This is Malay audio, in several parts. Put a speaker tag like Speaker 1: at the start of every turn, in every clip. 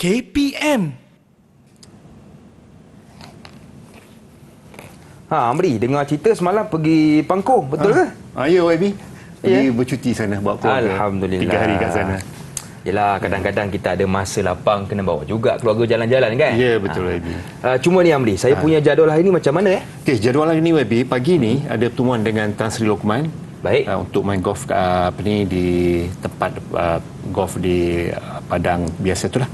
Speaker 1: KPM.
Speaker 2: Amri, dengar cerita semalam pergi Pangkong, betul ke?
Speaker 3: Ya, YB. Pergi bercuti sana, buat keluarga.
Speaker 2: Alhamdulillah.
Speaker 3: 3 hari kat sana.
Speaker 2: Yelah, kadang-kadang kita ada masa lapang, kena bawa juga keluarga jalan-jalan kan?
Speaker 3: Ya, betul YB.
Speaker 2: Cuma ni Amri, saya punya jadual hari ni macam mana
Speaker 3: Okey, jadual hari ni YB, pagi ni ada pertemuan dengan Tan Sri Lokman.
Speaker 2: Baik.
Speaker 3: Untuk main golf di tempat golf di Padang biasa itulah.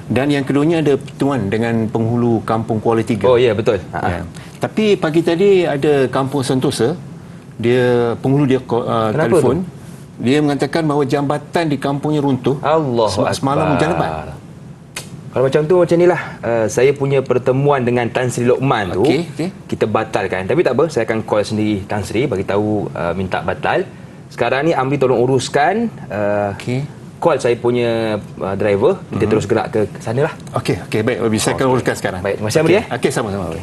Speaker 3: Dan yang keduanya ada pertemuan dengan penghulu Kampung Kuala Tiga.
Speaker 2: Oh ya, betul.
Speaker 3: Ya. Tapi pagi tadi ada Kampung Sentosa, penghulu dia telefon. Dia mengatakan bahawa jambatan di kampungnya runtuh.
Speaker 2: Allahu Akbar.
Speaker 3: Semalam hujan lebat.
Speaker 2: Kalau macam tu, macam inilah. Saya punya pertemuan dengan Tan Sri Lokman tu, kita batalkan. Tapi tak apa, saya akan call sendiri Tan Sri, bagi tahu minta batal. Sekarang ni Amri tolong uruskan. Call saya punya driver, kita terus gerak ke sana lah.
Speaker 3: Okey, baik. Saya akan uruskan sekarang.
Speaker 2: Baik, terima kasih Amri.
Speaker 3: Okey, sama-sama.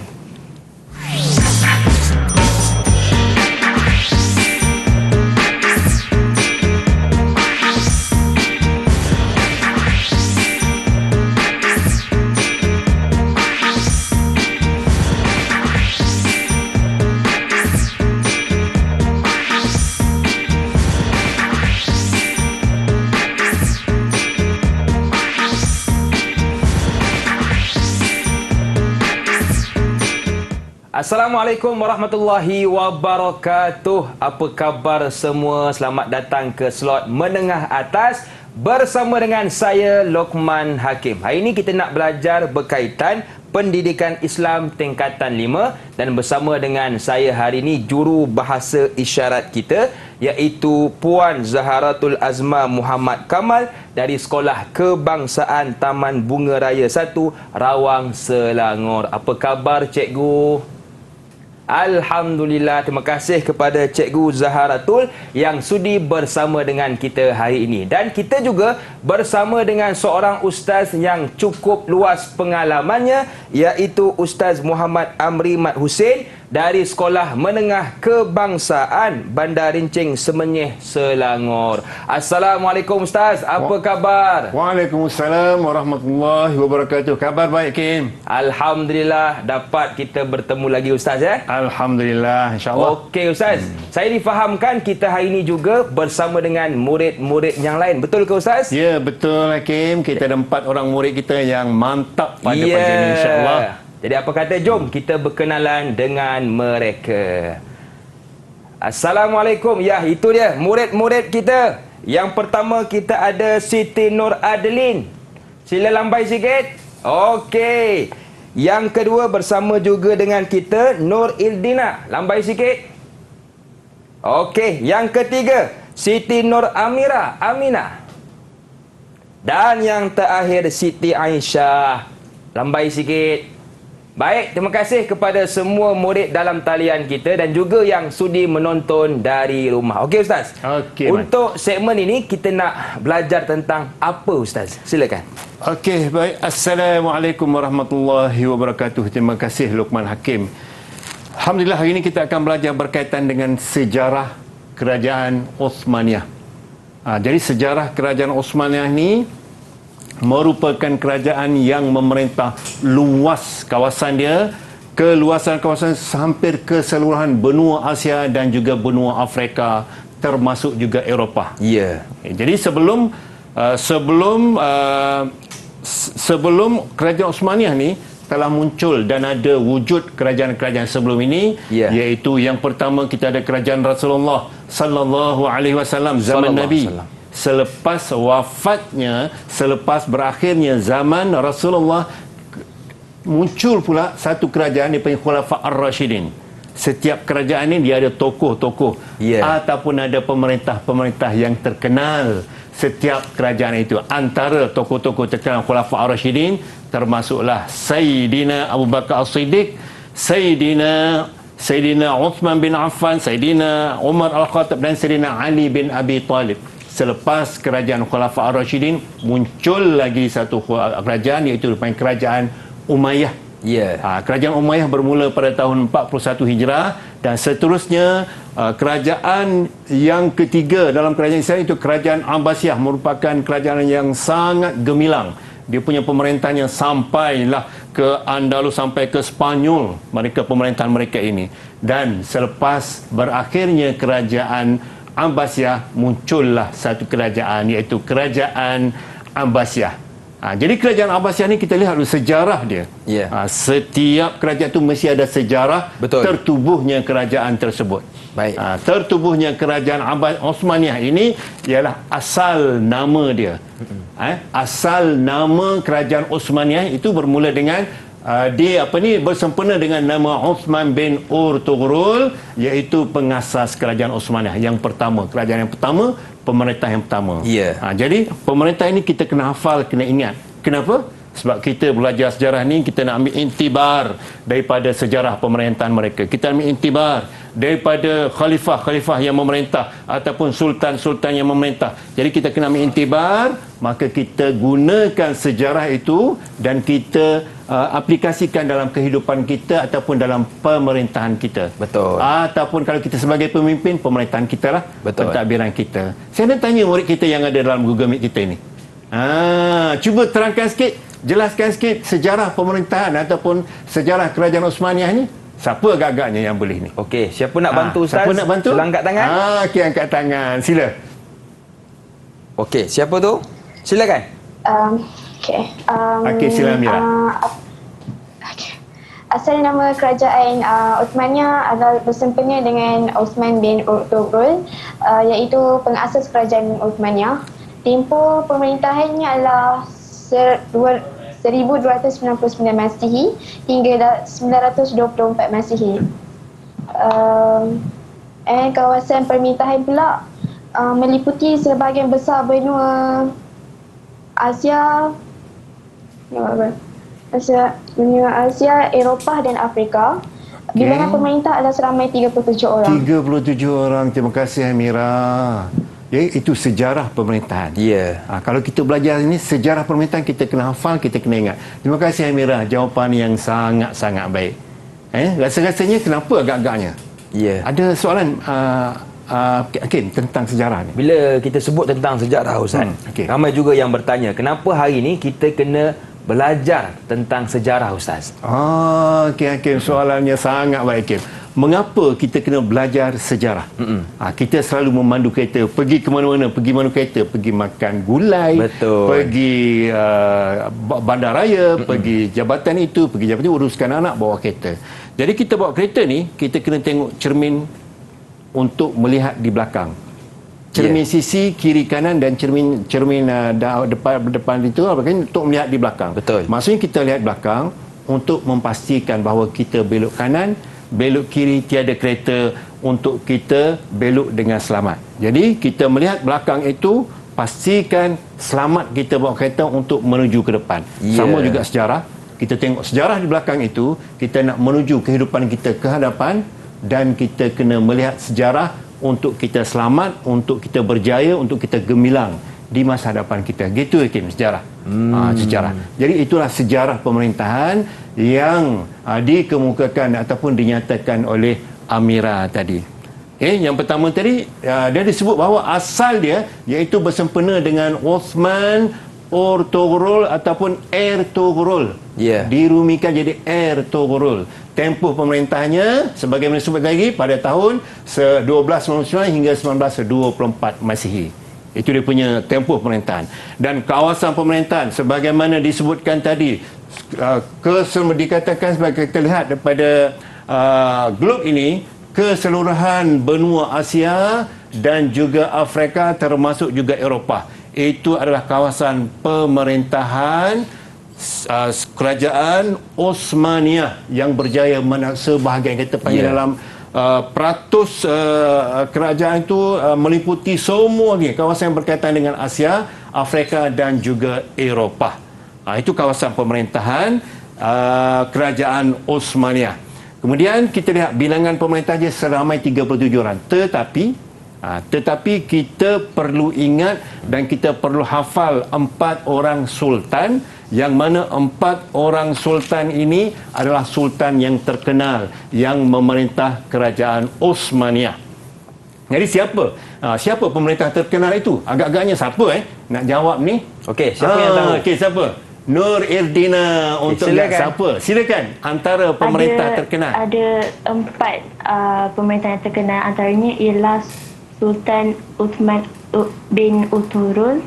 Speaker 2: Assalamualaikum warahmatullahi wabarakatuh. Apa khabar semua? Selamat datang ke slot menengah atas bersama dengan saya Lokman Hakim. Hari ini kita nak belajar berkaitan pendidikan Islam tingkatan 5 dan bersama dengan saya hari ini juru bahasa isyarat kita iaitu Puan Zaharatul Azma Muhammad Kamal dari Sekolah Kebangsaan Taman Bunga Raya 1 Rawang Selangor. Apa khabar cikgu? Alhamdulillah, terima kasih kepada Cikgu Zaharatul yang sudi bersama dengan kita hari ini. Dan kita juga bersama dengan seorang ustaz yang cukup luas pengalamannya, iaitu Ustaz Muhammad Amri Mat Hussein dari Sekolah Menengah Kebangsaan Bandar Rincing Semenyih Selangor. Assalamualaikum Ustaz, apa khabar?
Speaker 3: Waalaikumsalam warahmatullahi wabarakatuh. Khabar baik, Kim?
Speaker 2: Alhamdulillah, dapat kita bertemu lagi Ustaz ya.
Speaker 3: Alhamdulillah, insyaAllah.
Speaker 2: Okey Ustaz, saya difahamkan kita hari ini juga bersama dengan murid-murid yang lain. Betul ke Ustaz?
Speaker 3: Ya, betul Hakim. Kita ada 4 orang murid kita yang mantap pada pagi ini, insyaAllah.
Speaker 2: Jadi apa kata, jom kita berkenalan dengan mereka. Assalamualaikum. Ya, itu dia murid-murid kita. Yang pertama kita ada Siti Nur Adeline. Sila lambai sikit. Okey. Yang kedua bersama juga dengan kita Nur Ildina. Lambai sikit. Okey. Yang ketiga Siti Nur Aminah. Dan yang terakhir Siti Aisyah. Lambai sikit. Baik, terima kasih kepada semua murid dalam talian kita dan juga yang sudi menonton dari rumah. Okey Ustaz?
Speaker 3: Okey.
Speaker 2: Untuk segmen ini kita nak belajar tentang apa Ustaz? Silakan.
Speaker 3: Okey, baik. Assalamualaikum warahmatullahi wabarakatuh. Terima kasih Luqman Hakim. Alhamdulillah, hari ini kita akan belajar berkaitan dengan sejarah Kerajaan Osmaniyah. Jadi sejarah Kerajaan Osmaniyah ni merupakan kerajaan yang memerintah luas kawasan dia, keluasan kawasan hampir keseluruhan benua Asia dan juga benua Afrika, termasuk juga Eropah.
Speaker 2: Ya.
Speaker 3: Jadi sebelum kerajaan Osmaniyah ni telah muncul dan ada wujud kerajaan-kerajaan sebelum ini, iaitu yang pertama kita ada kerajaan Rasulullah sallallahu alaihi wasallam zaman Nabi. Selepas wafatnya, selepas berakhirnya zaman Rasulullah, muncul pula satu kerajaan dipanggil Khulafa Ar-Rashidin. Setiap kerajaan ini dia ada tokoh-tokoh ataupun ada pemerintah-pemerintah yang terkenal. Setiap kerajaan itu, antara tokoh-tokoh terkenal Khulafa Ar-Rashidin termasuklah Sayyidina Abu Bakar As-Siddiq, Sayyidina Uthman bin Affan, Sayyidina Umar Al-Khattab dan Sayyidina Ali bin Abi Talib. Selepas kerajaan Khulafa Ar-Rashidin, muncul lagi satu kerajaan, iaitu dipanggil kerajaan Umayyah. Kerajaan Umayyah bermula pada tahun 41 Hijrah dan seterusnya kerajaan yang ketiga dalam kerajaan Islam itu kerajaan Abbasiyah, merupakan kerajaan yang sangat gemilang dia punya pemerintahannya sampailah ke Andalus, sampai ke Spanyol, mereka pemerintahan mereka ini. Dan selepas berakhirnya kerajaan Abbasiyah, muncullah satu kerajaan, iaitu kerajaan Abbasiyah. Jadi kerajaan Abbasiyah ni kita lihat dulu sejarah dia. Setiap kerajaan tu mesti ada sejarah.
Speaker 2: Betul.
Speaker 3: Tertubuhnya kerajaan tersebut.
Speaker 2: Baik.
Speaker 3: Tertubuhnya kerajaan Osmaniyah ini ialah asal nama dia. Asal nama kerajaan Osmaniyah itu bermula dengan dia bersempena dengan nama Uthman bin Urtugrul, iaitu pengasas kerajaan Osmaniyah yang pertama, kerajaan yang pertama, pemerintah yang pertama. Jadi pemerintah ini kita kena hafal, kena ingat. Kenapa? Sebab kita belajar sejarah ni, kita nak ambil intibar daripada sejarah pemerintahan mereka. Kita ambil intibar daripada khalifah-khalifah yang memerintah ataupun sultan-sultan yang memerintah. Jadi kita kena ambil intibar, maka kita gunakan sejarah itu dan kita aplikasikan dalam kehidupan kita ataupun dalam pemerintahan kita.
Speaker 2: Betul.
Speaker 3: Ataupun kalau kita sebagai pemimpin, pemerintahan kita lah, pentadbiran kita. Saya nak tanya murid kita yang ada dalam Google Meet kita ini. Cuba terangkan sikit, jelaskan sikit sejarah pemerintahan ataupun sejarah kerajaan Osmaniyah ni. Siapa agak-agaknya yang boleh ni?
Speaker 2: Okey, siapa nak bantu Ustaz?
Speaker 3: Siapa nak bantu?
Speaker 2: Sila angkat tangan.
Speaker 3: Okey, angkat tangan. Sila.
Speaker 2: Okey, siapa tu? Silakan.
Speaker 3: Okey, sila Amira.
Speaker 1: Asal nama kerajaan Uthmaniyah adalah bersempena dengan Uthman bin Urtugrul, iaitu pengasas kerajaan Uthmaniyah. Tempoh pemerintahannya adalah 1299 Masihi hingga 924 Masihi. Kawasan pemerintahan pula meliputi sebahagian besar benua Asia, benua Asia, Eropah dan Afrika. Bilangan pemerintah adalah seramai 37 orang.
Speaker 3: 37 orang. Terima kasih Amira. Itu sejarah pemerintahan. Kalau kita belajar ini sejarah pemerintahan, kita kena hafal, kita kena ingat. Terima kasih Amira, jawapan yang sangat-sangat baik. Rasa-rasanya kenapa agak-agaknya? Ada soalan Hakim tentang sejarah ni?
Speaker 2: Bila kita sebut tentang sejarah Ustaz, ramai juga yang bertanya, kenapa hari ni kita kena belajar tentang sejarah Ustaz?
Speaker 3: Hakim, soalannya sangat baik Hakim. Mengapa kita kena belajar sejarah? Kita selalu memandu kereta, pergi ke mana-mana, pergi mandu kereta, pergi makan gulai, pergi bandaraya, pergi jabatan itu, pergi jabatan itu, uruskan anak, bawa kereta. Jadi kita bawa kereta ni, kita kena tengok cermin untuk melihat di belakang. Cermin sisi, kiri kanan dan cermin depan itu untuk melihat di belakang. Maksudnya kita lihat belakang untuk memastikan bahawa kita belok kanan, belok kiri, tiada kereta, untuk kita belok dengan selamat. Jadi kita melihat belakang itu, pastikan selamat kita bawa kereta untuk menuju ke depan. Sama juga sejarah, kita tengok sejarah di belakang itu, kita nak menuju kehidupan kita ke hadapan, dan kita kena melihat sejarah untuk kita selamat, untuk kita berjaya, untuk kita gemilang di masa hadapan kita. Gitu Hakim, sejarah. Sejarah. Jadi itulah sejarah pemerintahan yang dikemukakan ataupun dinyatakan oleh Amira tadi. Yang pertama tadi, dia disebut bahawa asal dia iaitu bersempena dengan Uthman Urtugrul ataupun Ertugrul. Dirumikan jadi Ertugrul. Tempoh pemerintahannya sebagaimana disebut lagi pada tahun 1299 hingga 1924 Masihi. Itu dia punya tempoh pemerintahan. Dan kawasan pemerintahan sebagaimana disebutkan tadi, dikatakan sebagai kita lihat daripada globe ini, keseluruhan benua Asia dan juga Afrika termasuk juga Eropah. Itu adalah kawasan pemerintahan kerajaan Osmaniyah yang berjaya sebahagian kita panggil dalam peratus kerajaan itu meliputi semua kawasan yang berkaitan dengan Asia, Afrika dan juga Eropah. Itu kawasan pemerintahan kerajaan Osmaniyah. Kemudian kita lihat bilangan pemerintah dia seramai 37 orang. Tetapi kita perlu ingat dan kita perlu hafal 4 orang sultan, yang mana 4 orang sultan ini adalah sultan yang terkenal yang memerintah kerajaan Osmaniyah. Jadi siapa pemerintah terkenal itu? Agak-agaknya siapa nak jawab ni?
Speaker 2: Okey, siapa yang tahu?
Speaker 3: Okey, siapa? Nur Irdina untuk siapa? Silakan. Antara pemerintah terkenal.
Speaker 4: Ada 4 pemerintah yang terkenal, antaranya ialah Sultan Uthman bin Uturul.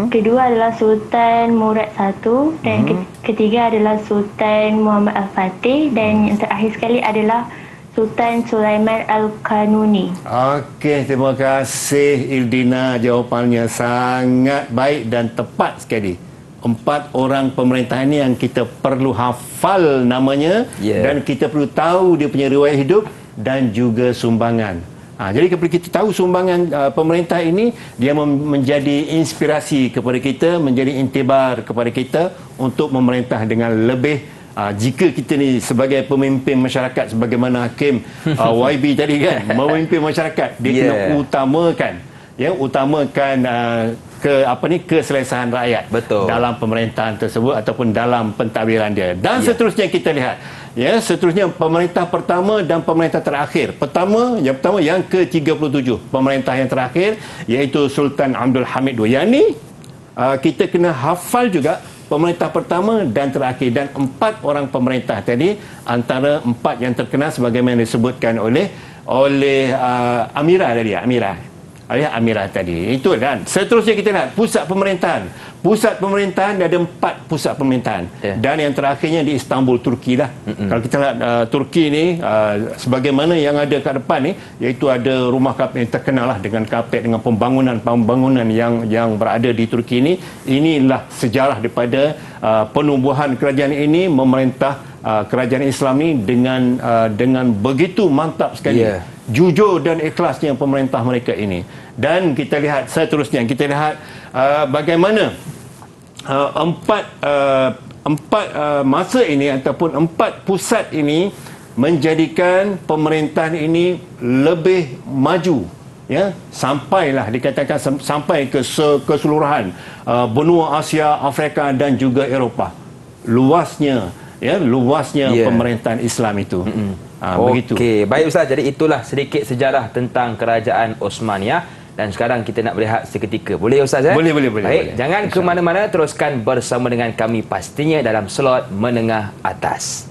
Speaker 4: Kedua adalah Sultan Murad I dan ketiga adalah Sultan Muhammad Al-Fatih dan yang terakhir sekali adalah Sultan Sulaiman Al-Kanuni.
Speaker 3: Okey, terima kasih Irdina. Jawapannya sangat baik dan tepat sekali. 4 orang pemerintah ini yang kita perlu hafal namanya dan kita perlu tahu dia punya riwayat hidup dan juga sumbangan. Jadi kepada kita tahu sumbangan pemerintah ini, dia menjadi inspirasi kepada kita, menjadi intibar kepada kita untuk memerintah dengan lebih. Jika kita ni sebagai pemimpin masyarakat, sebagaimana Hakim YB tadi kan, memimpin masyarakat, dia kena utamakan keselesaan rakyat.
Speaker 2: Betul.
Speaker 3: Dalam pemerintahan tersebut ataupun dalam pentadbiran dia. Dan seterusnya kita lihat, seterusnya pemerintah pertama dan pemerintah terakhir. Yang ke-37 pemerintah yang terakhir, iaitu Sultan Abdul Hamid II. Yang ni kita kena hafal juga pemerintah pertama dan terakhir, dan 4 orang pemerintah tadi, antara 4 yang terkenal sebagaimana disebutkan oleh Amirah tadi. Itu kan. Seterusnya kita lihat pusat pemerintahan. Pusat pemerintahan ada 4 pusat pemerintahan. Dan yang terakhirnya di Istanbul, Turki lah. Kalau kita lihat Turki ni, sebagaimana yang ada kat depan ni, iaitu ada rumah kapet yang terkenal lah dengan kapet, dengan pembangunan yang berada di Turki ni. Inilah sejarah daripada penubuhan kerajaan ini, memerintah kerajaan Islam ni dengan begitu mantap sekali. Jujur dan ikhlasnya pemerintah mereka ini. Dan kita lihat seterusnya, kita lihat bagaimana empat masa ini ataupun 4 pusat ini menjadikan pemerintahan ini lebih maju, sampailah dikatakan sampai ke keseluruhan benua Asia, Afrika dan juga Eropah. Luasnya pemerintahan Islam itu. Begitu.
Speaker 2: Okey, baik Ustaz. Jadi itulah sedikit sejarah tentang kerajaan Osmaniyah, dan sekarang kita nak berehat seketika. Boleh Ustaz?
Speaker 3: Boleh.
Speaker 2: Baik, jangan ke mana-mana, teruskan bersama dengan kami pastinya dalam slot menengah atas.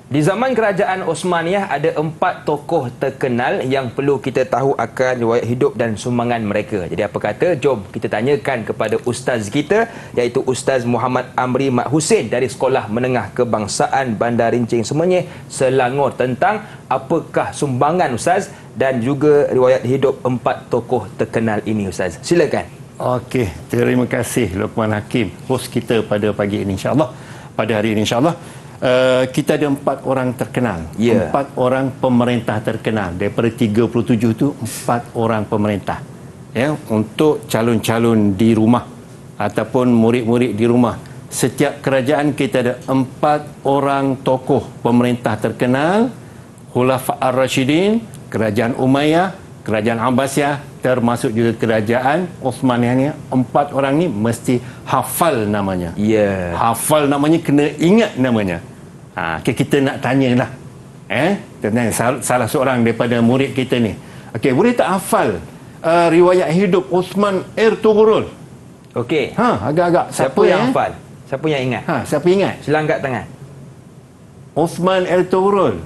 Speaker 2: Di zaman kerajaan Osmaniyah ada 4 tokoh terkenal yang perlu kita tahu akan riwayat hidup dan sumbangan mereka. Jadi apa kata, jom kita tanyakan kepada ustaz kita, iaitu Ustaz Muhammad Amri Mat Husin dari Sekolah Menengah Kebangsaan Bandar Rincing Semenyih, Selangor, tentang apakah sumbangan ustaz dan juga riwayat hidup 4 tokoh terkenal ini ustaz. Silakan.
Speaker 3: Okey, terima kasih Luqman Hakim, host kita pada pagi ini insya-Allah. Pada hari ini insya-Allah kita ada 4 orang terkenal, 4 orang pemerintah terkenal. Daripada 37 tu 4 orang pemerintah, untuk calon-calon di rumah ataupun murid-murid di rumah. Setiap kerajaan kita ada 4 orang tokoh pemerintah terkenal, Khulafa Ar-Rasyidin, kerajaan Umayyah, kerajaan Abbasiyah, termasuk juga kerajaan Osmaniyah ni. 4 orang ni mesti hafal namanya. Hafal namanya, kena ingat namanya. Kita nak tanyalah, salah seorang daripada murid kita ni, boleh tak hafal riwayat hidup Osman Ertugrul?
Speaker 2: Okey.
Speaker 3: Agak-agak
Speaker 2: siapa yang hafal? Siapa yang ingat?
Speaker 3: Siapa ingat?
Speaker 2: Sila angkat tangan.
Speaker 3: Osman Ertugrul.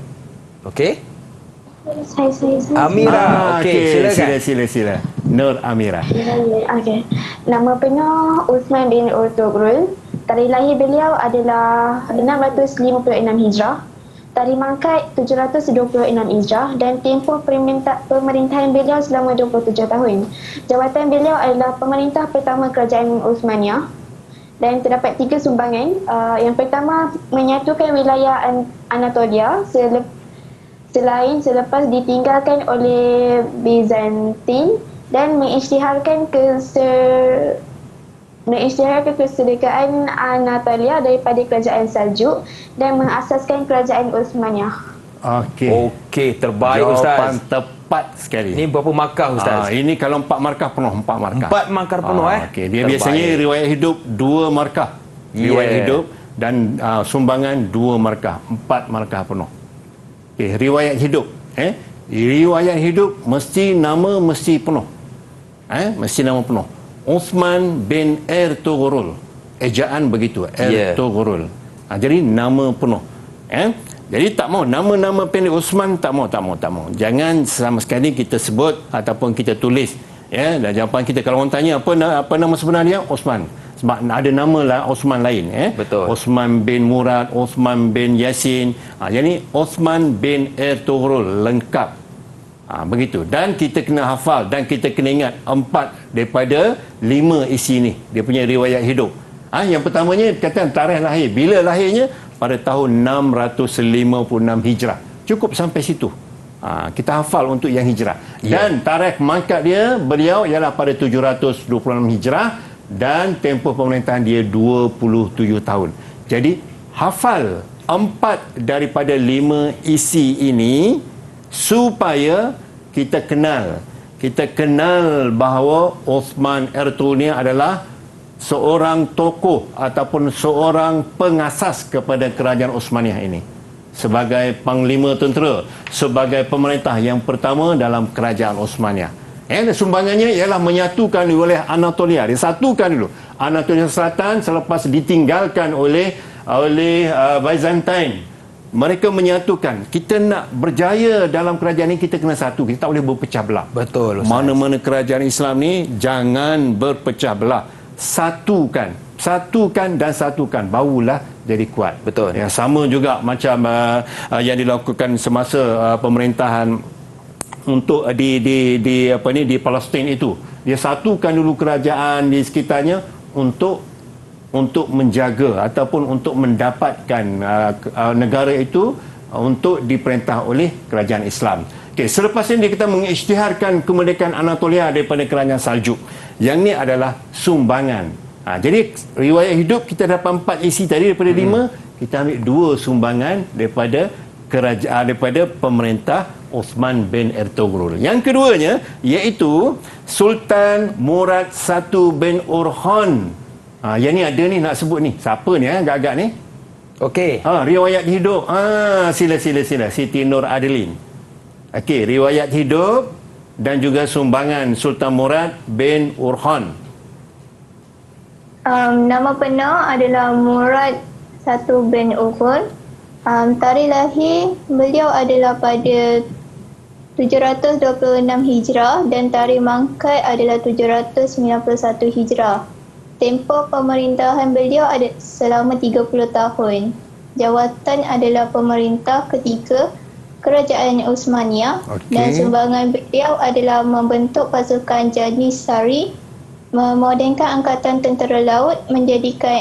Speaker 1: Saya.
Speaker 2: Amira. Silakan.
Speaker 3: Sila. Nur Amira.
Speaker 1: Nama penuh Uthman bin Ertugrul. Tarikh lahir beliau adalah 656 Hijrah. Tarikh mangkat 726 Hijrah, dan tempoh pemerintahan beliau selama 27 tahun. Jawatan beliau adalah pemerintah pertama kerajaan Uthmaniyah. dan terdapat 3 sumbangan. Yang pertama, menyatukan wilayah Anatolia selepas ditinggalkan oleh Bizantin dan mengisytiharkan kesedekaan Anatolia daripada kerajaan Saljuk dan mengasaskan kerajaan Uthmaniyah.
Speaker 2: Okey, terbaik
Speaker 3: Jawapan
Speaker 2: Ustaz.
Speaker 3: tepat sekali.
Speaker 2: Ini berapa markah Ustaz?
Speaker 3: Ini kalau 4 markah penuh, 4 markah.
Speaker 2: 4 markah penuh
Speaker 3: Okey, dia biasanya riwayat hidup 2 markah. Riwayat hidup dan sumbangan 2 markah, 4 markah penuh. Okey, riwayat hidup, riwayat hidup mesti nama mesti penuh. Mesti nama penuh. Uthman bin Ertugrul. Ejaan begitu, Ertugrul. Jadi nama penuh. Jadi tak mau nama-nama pendek Uthman, tak mau. Jangan sama sekali kita sebut ataupun kita tulis. Dan jawapan kita kalau orang tanya apa nama sebenar dia, Uthman. Sebab ada nama lah Uthman lain.
Speaker 2: Betul.
Speaker 3: Uthman bin Murad, Uthman bin Yasin. Jadi Uthman bin Ertugrul lengkap. Begitu. Dan kita kena hafal dan kita kena ingat 4 daripada 5 isi ni. Dia punya riwayat hidup. Yang pertamanya kata tarikh lahir. Bila lahirnya? Pada tahun 656 Hijrah. Cukup sampai situ. Kita hafal untuk yang Hijrah. Dan tarikh mangkat dia, beliau ialah pada 726 Hijrah dan tempoh pemerintahan dia 27 tahun. Jadi hafal 4 daripada 5 isi ini supaya kita kenal bahawa Uthman Ertugrul ni adalah seorang tokoh ataupun seorang pengasas kepada kerajaan Uthmaniyah ini sebagai panglima tentera, sebagai pemerintah yang pertama dalam kerajaan Uthmaniyah. Sumbangannya ialah menyatukan wilayah Anatolia. Disatukan dulu Anatolia Selatan selepas ditinggalkan oleh Byzantine. Mereka menyatukan. Kita nak berjaya dalam kerajaan ini, kita kena satu. Kita tak boleh berpecah belah.
Speaker 2: Betul Ustaz.
Speaker 3: Mana-mana kerajaan Islam ni jangan berpecah belah. Satukan, barulah jadi kuat.
Speaker 2: Betul.
Speaker 3: Yang sama juga macam yang dilakukan semasa pemerintahan untuk di Palestin itu. Dia satukan dulu kerajaan di sekitarnya untuk menjaga ataupun untuk mendapatkan negara itu untuk diperintah oleh kerajaan Islam. Okey, selepas ini kita mengisytiharkan kemerdekaan Anatolia daripada kerajaan Saljuk. Yang ni adalah sumbangan. Jadi riwayat hidup kita dapat 4 isi tadi daripada 5, kita ambil 2 sumbangan daripada kerajaan, daripada pemerintah Uthman bin Ertugrul. Yang keduanya iaitu Sultan Murad I bin Orhan. Yang ni ada ni nak sebut ni. Siapa ni agak-agak ni?
Speaker 2: Okey.
Speaker 3: Riwayat hidup. Sila Siti Nur Adeline. Okey, riwayat hidup dan juga sumbangan Sultan Murad bin Orhan.
Speaker 5: Nama penuh adalah Murad I bin Orhan. Tarikh lahir beliau adalah pada 726 Hijrah dan tarikh mangkat adalah 791 Hijrah. Tempoh pemerintahan beliau ada selama 30 tahun. Jawatan adalah pemerintah ketiga Kerajaan Uthmaniyah. Dan sumbangan beliau adalah membentuk pasukan Janissary, memodenkan angkatan tentera laut, menjadikan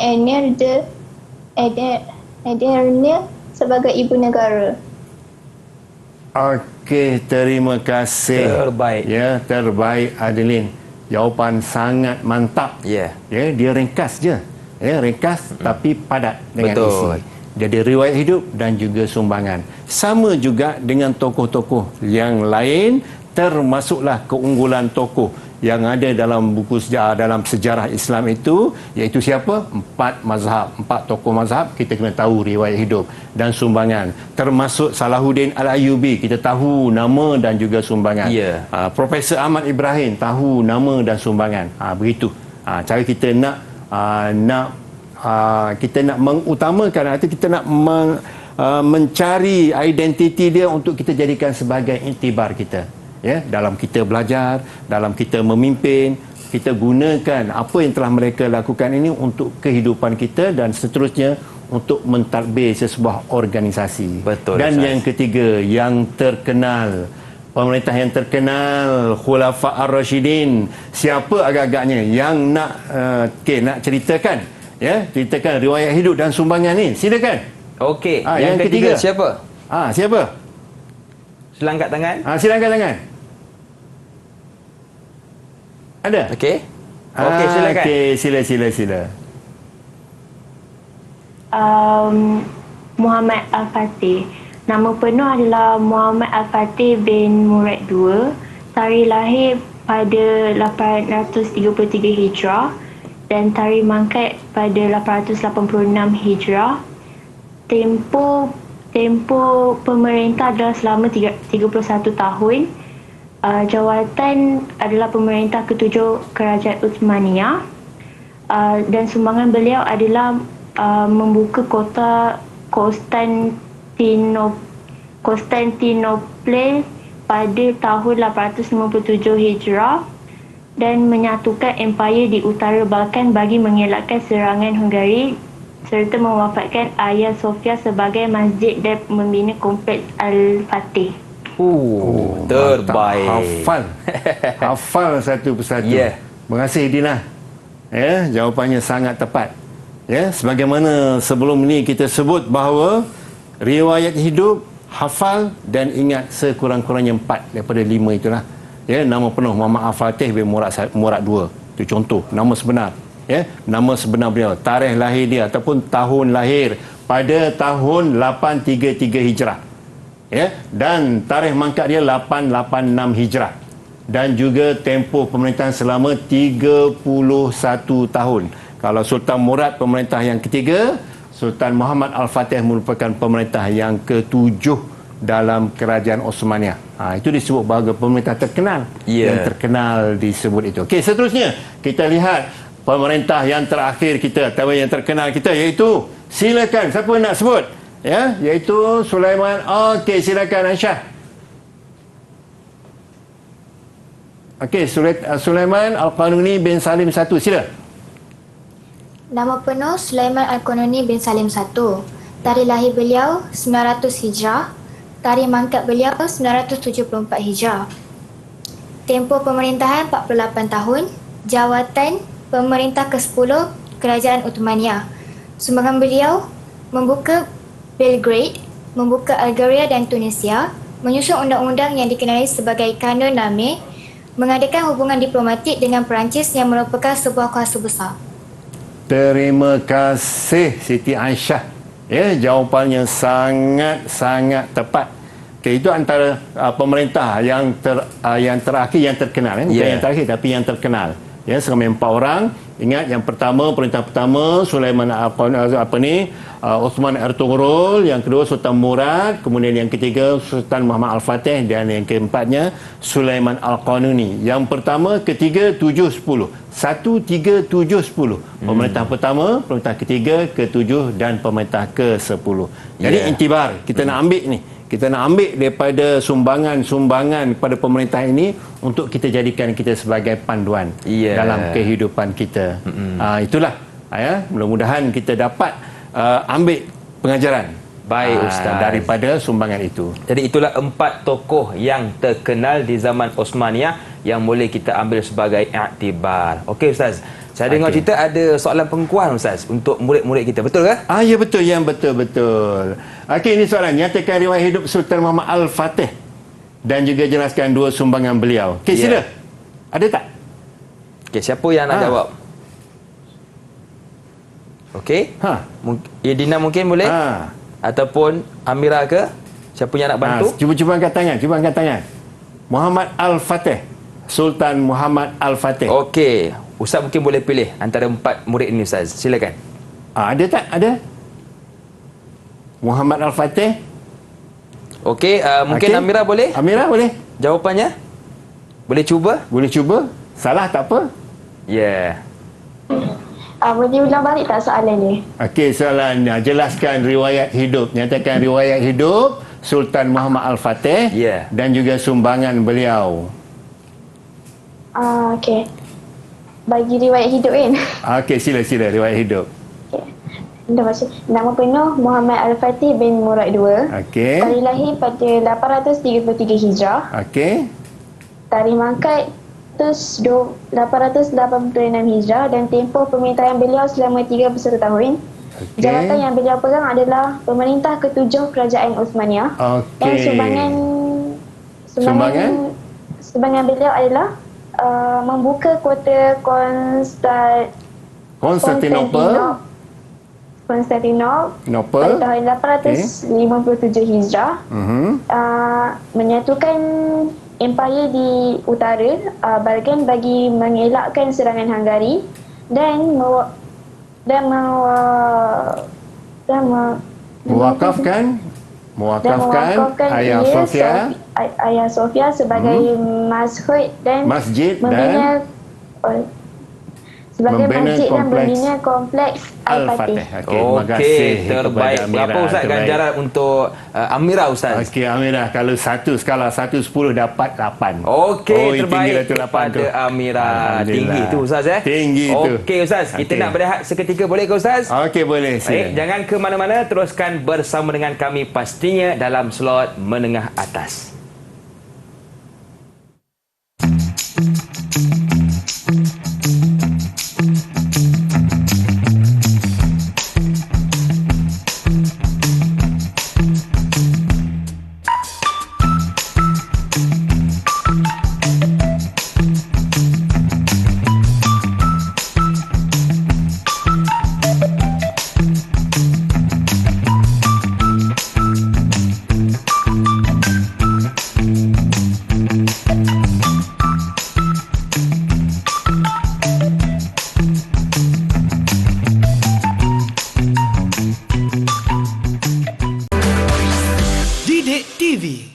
Speaker 5: Edirne sebagai ibu negara.
Speaker 3: Okey, terima kasih.
Speaker 2: Terbaik.
Speaker 3: Terbaik Adeline. Jawapan sangat mantap. Dia ringkas je. Ringkas tapi padat dengan isi. Jadi riwayat hidup dan juga sumbangan. Sama juga dengan tokoh-tokoh yang lain, termasuklah keunggulan tokoh yang ada dalam buku sejarah, dalam sejarah Islam itu, iaitu siapa? 4 mazhab, 4 tokoh mazhab. Kita kena tahu riwayat hidup dan sumbangan. Termasuk Salahuddin Al-Ayyubi, kita tahu nama dan juga sumbangan. Profesor Ahmad Ibrahim, tahu nama dan sumbangan. Begitu cara kita kita nak mengutamakan, atau kita nak mencari identiti dia untuk kita jadikan sebagai iktibar kita. Dalam kita belajar, dalam kita memimpin, kita gunakan apa yang telah mereka lakukan ini untuk kehidupan kita dan seterusnya untuk mentadbir sesebuah organisasi. Dan yang ketiga, yang terkenal, pemerintah yang terkenal, Khulafa Ar-Rasyidin. Siapa agak-agaknya yang nak ceritakan? Ya, ceritakan riwayat hidup dan sumbangan ni. Silakan.
Speaker 2: Okey,
Speaker 3: yang ketiga
Speaker 2: siapa?
Speaker 3: Siapa?
Speaker 2: Sila angkat tangan.
Speaker 3: Sila angkat tangan. Ada?
Speaker 2: Okey. Okey, silakan.
Speaker 3: Okey, sila.
Speaker 4: Muhammad Al-Fatih. Nama penuh adalah Muhammad Al-Fatih bin Murad II. Tarikh lahir pada 833 Hijrah dan tarikh mangkat pada 886 Hijrah. Tempoh pemerintah adalah selama 31 tahun. Jawatan adalah pemerintah ketujuh Kerajaan Uthmaniyah. Dan sumbangan beliau adalah membuka kota Konstantinopel pada tahun 857 Hijrah dan menyatukan empayar di utara Balkan bagi mengelakkan serangan Hungari serta mewafatkan Hagia Sophia sebagai masjid dan membina kompleks Al-Fatih.
Speaker 2: Terbaik.
Speaker 3: Hafal satu persatu. Terima kasih Dina. Ya, jawapannya sangat tepat. Ya, sebagaimana sebelum ni kita sebut bahawa riwayat hidup, hafal dan ingat sekurang-kurangnya 4 daripada 5 itulah. Ya, nama penuh Muhammad Al-Fatih bin Murad II. Itu contoh nama sebenar. Ya, nama sebenar beliau, tarikh lahir dia ataupun tahun lahir pada tahun 833 Hijrah. Ya, dan tarikh mangkat dia 886 Hijrah. Dan juga tempoh pemerintahan selama 31 tahun. Kalau Sultan Murad pemerintah yang ketiga, Sultan Muhammad Al-Fatih merupakan pemerintah yang ke-7 dalam kerajaan Osmaniyah. Itu disebut bahawa pemerintah terkenal. Yang terkenal disebut itu. Okey, seterusnya kita lihat pemerintah yang terakhir kita atau yang terkenal kita, iaitu, silakan siapa nak sebut? Ya, iaitu Sulaiman. Okey, silakan Aisyah. Okey, Sulaiman Al-Qanuni bin Salim I, sila.
Speaker 6: Nama penuh Sulaiman Al-Qanuni bin Salim I. Tarikh lahir beliau 900 Hijrah. Tarikh mangkat beliau 974 Hijrah. Tempoh pemerintahan 48 tahun. Jawatan pemerintah ke-10 Kerajaan Uthmaniyah. Sumbangan beliau membuka Belgrade, membuka Algeria dan Tunisia, menyusun undang-undang yang dikenali sebagai Kanun Nameh, mengadakan hubungan diplomatik dengan Perancis yang merupakan sebuah kuasa besar.
Speaker 3: Terima kasih Siti Aisyah. Ya, jawapannya sangat tepat. Okay, itu antara pemerintah yang terakhir yang terkenal, bukan yang terakhir tapi yang terkenal. Ya, seramai 4 orang. Ingat, yang pertama, perintah pertama Sulaiman Osman Ertugrul, yang kedua Sultan Murad, kemudian yang ketiga Sultan Muhammad Al-Fatih dan yang keempatnya Sulaiman Al-Qanuni. Yang pertama, ketiga, 7, 10. 1, 3, 7, 10. Pemerintah pertama, pemerintah ketiga, ke-7 dan pemerintah ke-10. Jadi intibar, kita nak ambil ni. Kita nak ambil daripada sumbangan-sumbangan kepada pemerintah ini untuk kita jadikan kita sebagai panduan dalam kehidupan kita. Itulah. Ya, mudah-mudahan kita dapat ambil pengajaran Ustaz daripada sumbangan itu.
Speaker 2: Jadi itulah 4 tokoh yang terkenal di zaman Osmaniyah yang boleh kita ambil sebagai iktibar. Okey Ustaz. Saya dengar cerita ada soalan pengukuhan Ustaz untuk murid-murid kita. Betul ke?
Speaker 3: Ya, betul. Yang betul-betul. Okey, ini soalan. Nyatakan riwayat hidup Sultan Muhammad Al-Fatih dan juga jelaskan 2 sumbangan beliau. Okey, sila. Ada tak?
Speaker 2: Okey, siapa yang nak jawab? Okey. Dina mungkin boleh? Ataupun Amira ke? Siapa yang nak bantu?
Speaker 3: Cuba angkat tangan. Muhammad Al-Fatih. Sultan Muhammad Al-Fatih.
Speaker 2: Okey. Ustaz mungkin boleh pilih antara 4 murid ini Ustaz. Silakan.
Speaker 3: Ada tak? Ada. Muhammad Al-Fatih.
Speaker 2: Okey, mungkin Amira boleh?
Speaker 3: Amira boleh.
Speaker 2: Jawapannya? Boleh cuba?
Speaker 3: Boleh cuba. Salah tak apa.
Speaker 1: Boleh ulang balik tak soalan ni?
Speaker 3: Okey, soalannya jelaskan riwayat hidup. Nyatakan riwayat hidup Sultan Muhammad Al-Fatih dan juga sumbangan beliau.
Speaker 1: Okey. Bagi riwayat hidup kan?
Speaker 3: Okey, sila riwayat hidup.
Speaker 1: Nama penuh Muhammad Al-Fatih bin Murad II.
Speaker 3: Okey.
Speaker 1: Tarikh lahir pada 833 Hijrah.
Speaker 3: Okey.
Speaker 1: Tarikh mangkat 886 Hijrah dan tempoh pemerintahan beliau selama 31 tahun.
Speaker 3: Okey.
Speaker 1: Jabatan yang beliau pegang adalah pemerintah ke-7 Kerajaan Osmaniyah. Dan
Speaker 3: Okey.
Speaker 1: sumbangan beliau adalah membuka kota
Speaker 3: Konstantinopel.
Speaker 1: pada tahun 857 Hijrah. Menyatukan empayar di utara bahagian bagi mengelakkan serangan Hungari dan
Speaker 3: mewakafkan
Speaker 1: Hagia Sophia sebagai masjid dan membina kompleks Al-Fatih.
Speaker 2: Okey, terbaik. Berapa Ustaz ganjaran untuk Amira Ustaz?
Speaker 3: Okey, Amira, kalau skala 1-10 dapat 8.
Speaker 2: Okey, terbaik
Speaker 3: tinggi
Speaker 2: kepada Amira. Tinggi tu Ustaz
Speaker 3: Tinggi tu.
Speaker 2: Okey Ustaz, kita nak berehat seketika, boleh ke Ustaz?
Speaker 3: Okey, boleh.
Speaker 2: Baik, jangan ke mana-mana, teruskan bersama dengan kami pastinya dalam slot menengah atas.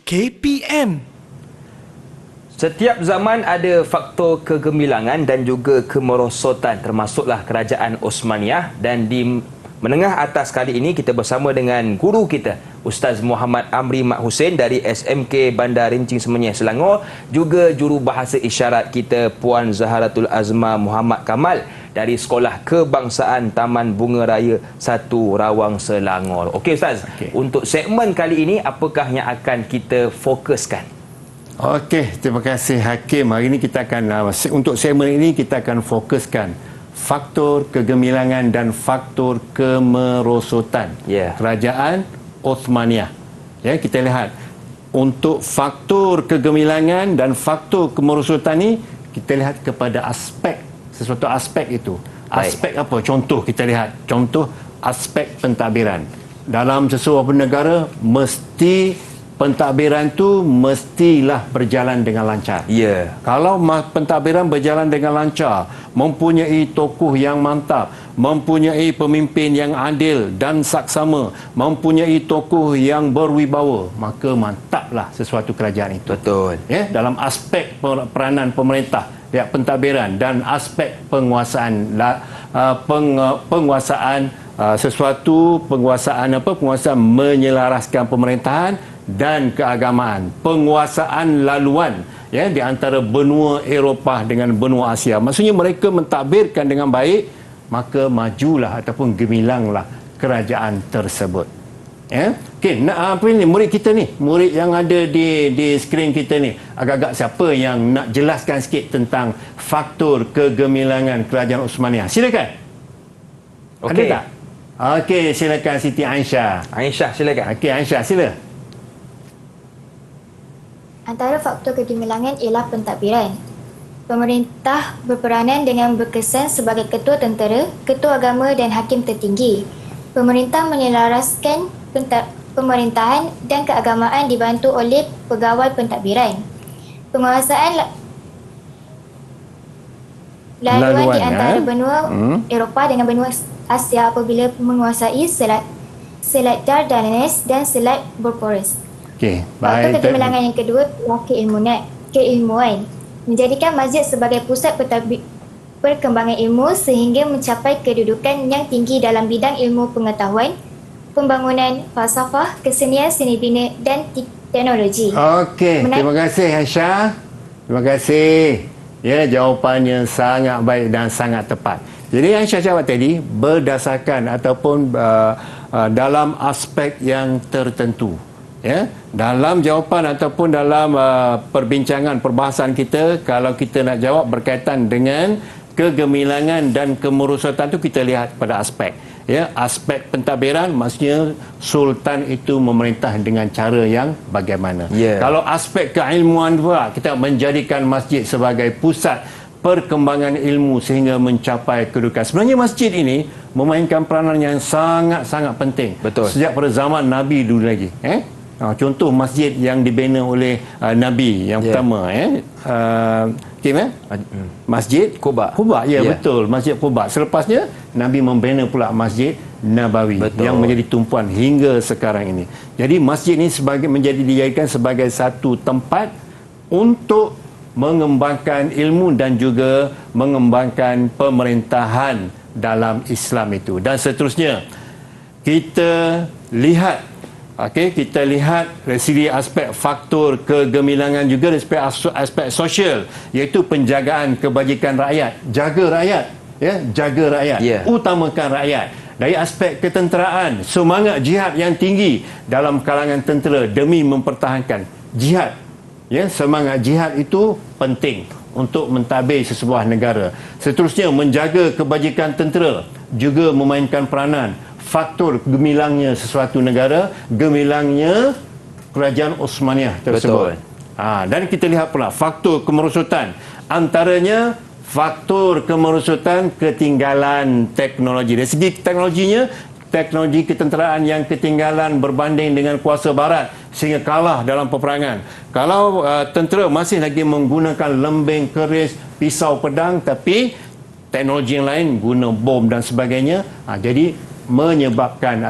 Speaker 7: KPM.
Speaker 2: Setiap zaman ada faktor kegemilangan dan juga kemerosotan, termasuklah kerajaan Osmaniyah. Dan di menengah atas kali ini kita bersama dengan guru kita, Ustaz Muhammad Amri Mat Hussein dari SMK Bandar Rincing Semenyih, Selangor. Juga jurubahasa isyarat kita Puan Zaharatul Azma Muhammad Kamal dari Sekolah Kebangsaan Taman Bunga Raya 1 Rawang, Selangor. Okey Ustaz, untuk segmen kali ini apakah yang akan kita fokuskan?
Speaker 3: Okey, terima kasih Hakim. Hari ini kita akan untuk segmen ini kita akan fokuskan faktor kegemilangan dan faktor kemerosotan kerajaan Osmaniyah. Ya, kita lihat untuk faktor kegemilangan dan faktor kemerosotan ni kita lihat kepada sesuatu aspek itu. Aspek apa? Contoh kita lihat. Contoh aspek pentadbiran. Dalam sesuatu negara mesti pentadbiran tu mestilah berjalan dengan lancar.
Speaker 2: Ya.
Speaker 3: Kalau pentadbiran berjalan dengan lancar, mempunyai tokoh yang mantap, mempunyai pemimpin yang adil dan saksama, mempunyai tokoh yang berwibawa, maka mantaplah sesuatu kerajaan itu.
Speaker 2: Betul.
Speaker 3: Ya, dalam aspek peranan pemerintah, pentadbiran dan aspek penguasaan penguasaan menyelaraskan pemerintahan dan keagamaan, penguasaan laluan ya di antara benua Eropah dengan benua Asia. Maksudnya mereka mentadbirkan dengan baik, maka majulah ataupun gemilanglah kerajaan tersebut. Ya. Okey, apa ini murid kita ni, murid yang ada di skrin kita ni, agak-agak siapa yang nak jelaskan sikit tentang faktor kegemilangan kerajaan Osmaniyah? Silakan.
Speaker 2: Okey.
Speaker 3: Ada tak? Okey, silakan Siti Aisyah.
Speaker 2: Aisyah, silakan.
Speaker 3: Okey, Aisyah, sila.
Speaker 6: Antara faktor kegemilangan ialah pentadbiran. Pemerintah berperanan dengan berkesan sebagai ketua tentera, ketua agama dan hakim tertinggi. Pemerintah menyelaraskan pemerintahan dan keagamaan dibantu oleh pegawai pentadbiran. Penguasaan laluan di antara benua Eropah dengan benua Asia apabila menguasai Selat Dardanelles dan Selat Bosporus.
Speaker 3: Okey,
Speaker 6: Faktor kegemilangan yang kedua adalah keilmuan. Menjadikan masjid sebagai pusat perkembangan ilmu sehingga mencapai kedudukan yang tinggi dalam bidang ilmu pengetahuan, pembangunan, falsafah, kesenian, seni bina dan teknologi.
Speaker 3: Okey, terima kasih Aisyah. Terima kasih. Ya, jawapannya sangat baik dan sangat tepat. Jadi Aisyah jawab tadi berdasarkan ataupun dalam aspek yang tertentu. Ya, dalam jawapan ataupun dalam perbincangan perbahasan kita, kalau kita nak jawab berkaitan dengan kegemilangan dan kemerosotan tu, kita lihat pada aspek. Ya, aspek pentadbiran maksudnya sultan itu memerintah dengan cara yang bagaimana. Kalau aspek keilmuan pula, kita menjadikan masjid sebagai pusat perkembangan ilmu sehingga mencapai kedudukan. Sebenarnya masjid ini memainkan peranan yang sangat-sangat penting.
Speaker 2: Betul.
Speaker 3: Sejak pada zaman Nabi dulu lagi. Contoh masjid yang dibina oleh Nabi yang pertama. Masjid
Speaker 2: Quba.
Speaker 3: Betul, Masjid Quba. Selepasnya Nabi membina pula Masjid Nabawi.
Speaker 2: Betul.
Speaker 3: Yang menjadi tumpuan hingga sekarang ini. Jadi masjid ini dijadikan sebagai satu tempat untuk mengembangkan ilmu dan juga mengembangkan pemerintahan dalam Islam itu. Dan seterusnya, kita lihat dari segi aspek faktor kegemilangan, juga dari aspek sosial, iaitu penjagaan kebajikan rakyat. Jaga rakyat, utamakan rakyat. Dari aspek ketenteraan, semangat jihad yang tinggi dalam kalangan tentera demi mempertahankan jihad. Semangat jihad itu penting untuk mentadbir sesebuah negara. Seterusnya, menjaga kebajikan tentera juga memainkan peranan. Faktor gemilangnya sesuatu negara, gemilangnya kerajaan Osmaniyah tersebut. Dan kita lihat pula faktor kemerosotan. Antaranya faktor kemerosotan ketinggalan teknologi. Dari segi teknologinya, teknologi ketenteraan yang ketinggalan berbanding dengan kuasa barat sehingga kalah dalam peperangan. Kalau tentera masih lagi menggunakan lembing, keris, pisau, pedang, tapi teknologi yang lain guna bom dan sebagainya, jadi menyebabkan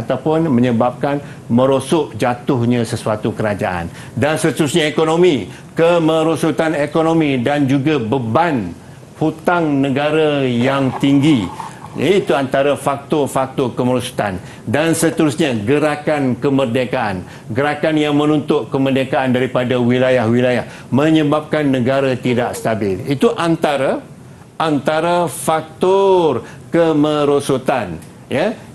Speaker 3: merosot jatuhnya sesuatu kerajaan. Dan seterusnya ekonomi, kemerosotan ekonomi dan juga beban hutang negara yang tinggi. Itu antara faktor-faktor kemerosotan. Dan seterusnya, gerakan kemerdekaan. Gerakan yang menuntut kemerdekaan daripada wilayah-wilayah menyebabkan negara tidak stabil. Itu antara faktor kemerosotan.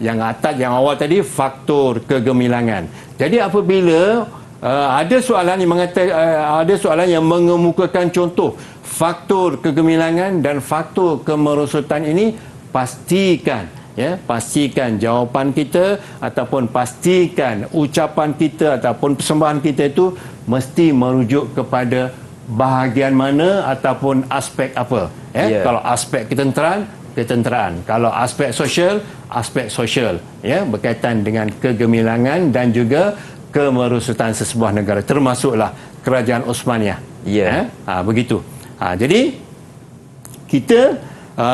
Speaker 3: Yang awal tadi faktor kegemilangan. Jadi apabila ada soalan yang mengemukakan contoh faktor kegemilangan dan faktor kemerosotan ini, pastikan jawapan kita ataupun pastikan ucapan kita ataupun persembahan kita itu mesti merujuk kepada bahagian mana ataupun aspek apa. Kalau aspek ketenteraan, kalau aspek sosial, berkaitan dengan kegemilangan dan juga kemerosotan sesebuah negara, termasuklah kerajaan Osmaniyah. Begitu. Jadi kita